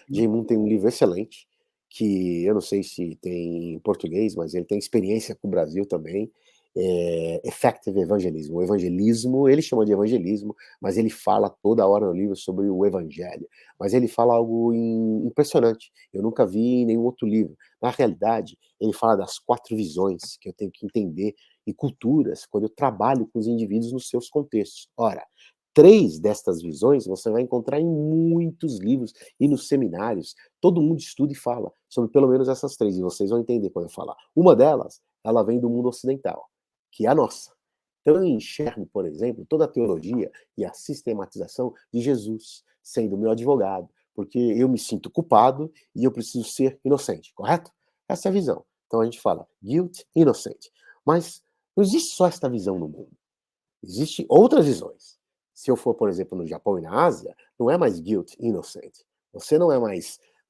Jay Moon tem um livro excelente, que eu não sei se tem em português, mas ele tem experiência com o Brasil também, Effective Evangelism. O evangelismo, ele chama de evangelismo, mas ele fala toda hora no livro sobre o evangelho. Mas ele fala algo impressionante, eu nunca vi em nenhum outro livro. Na realidade, ele fala das 4 visões que eu tenho que entender e culturas quando eu trabalho com os indivíduos nos seus contextos. Ora, 3 destas visões você vai encontrar em muitos livros e nos seminários, todo mundo estuda e fala sobre pelo menos essas 3, e vocês vão entender quando eu falar. Uma delas, ela vem do mundo ocidental, que é a nossa. Então eu enxergo, por exemplo, toda a teologia e a sistematização de Jesus sendo meu advogado, porque eu me sinto culpado e eu preciso ser inocente, correto? Essa é a visão. Então a gente fala guilt, inocente. Mas não existe só esta visão no mundo. Existem outras visões. Se eu for, por exemplo, no Japão e na Ásia, não é mais guilt, inocente. Você não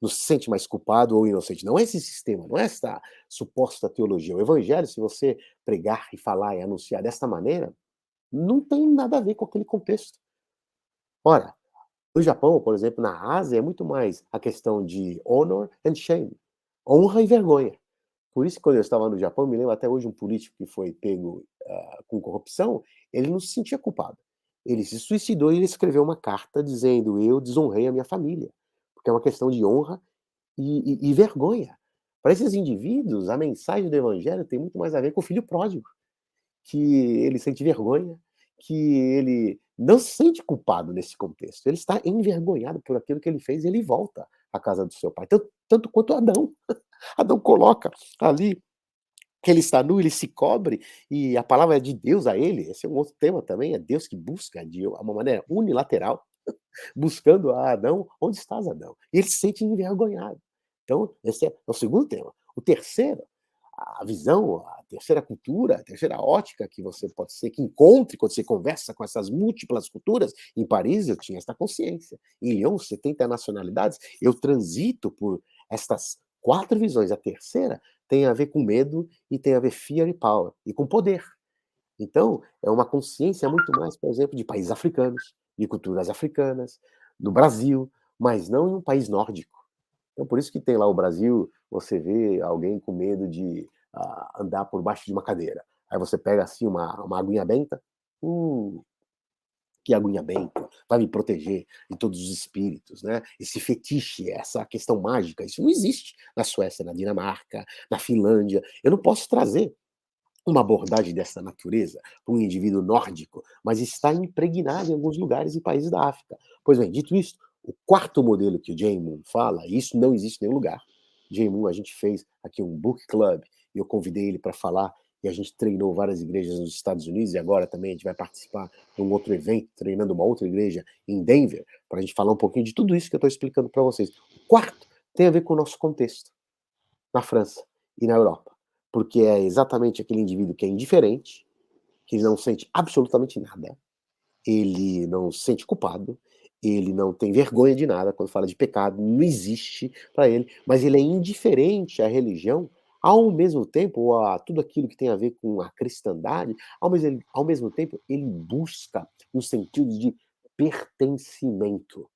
se sente mais culpado ou inocente. Não é esse sistema, não é essa suposta teologia. O evangelho, se você pregar e falar e anunciar desta maneira, não tem nada a ver com aquele contexto. Ora, no Japão, por exemplo, na Ásia, é muito mais a questão de honor and shame, honra e vergonha. Por isso, quando eu estava no Japão, me lembro até hoje um político que foi pego com corrupção, ele não se sentia culpado. Ele se suicidou e ele escreveu uma carta dizendo: eu desonrei a minha família. Porque é uma questão de honra e vergonha. Para esses indivíduos, a mensagem do evangelho tem muito mais a ver com o filho pródigo, que ele sente vergonha, que ele não se sente culpado nesse contexto. Ele está envergonhado por aquilo que ele fez e ele volta à casa do seu pai. Tanto quanto Adão. Adão coloca ali que ele está nu, ele se cobre, e a palavra é de Deus a ele. Esse é um outro tema também, é Deus que busca de uma maneira unilateral, buscando a Adão: onde estás, Adão? E ele se sente envergonhado. Então, esse é o segundo tema. O terceiro, a visão, a terceira cultura, a terceira ótica que você pode ser que encontre quando você conversa com essas múltiplas culturas. Em Paris eu tinha esta consciência. Em Lyon, 70 nacionalidades, eu transito por estas 4 visões. A terceira tem a ver com medo e tem a ver fear e power, e com poder. Então, é uma consciência muito mais, por exemplo, de países africanos, de culturas africanas, do Brasil, mas não em um país nórdico. Então, por isso que tem lá o Brasil, você vê alguém com medo de andar por baixo de uma cadeira. Aí você pega assim uma aguinha benta, que aguinha benta, vai me proteger de todos os espíritos, né? Esse fetiche, essa questão mágica, isso não existe na Suécia, na Dinamarca, na Finlândia. Eu não posso trazer uma abordagem dessa natureza para um indivíduo nórdico, mas está impregnado em alguns lugares e países da África. Pois bem, dito isso, o quarto modelo que o Jay Moon fala, e isso não existe em nenhum lugar. Jay Moon, a gente fez aqui um book club, e eu convidei ele para falar, e a gente treinou várias igrejas nos Estados Unidos, e agora também a gente vai participar de um outro evento, treinando uma outra igreja em Denver, para a gente falar um pouquinho de tudo isso que eu estou explicando para vocês. O quarto tem a ver com o nosso contexto, na França e na Europa. Porque é exatamente aquele indivíduo que é indiferente, que não sente absolutamente nada, ele não se sente culpado, ele não tem vergonha de nada quando fala de pecado, não existe para ele, mas ele é indiferente à religião, ao mesmo tempo, ou a tudo aquilo que tem a ver com a cristandade, ao mesmo tempo ele busca um sentido de pertencimento.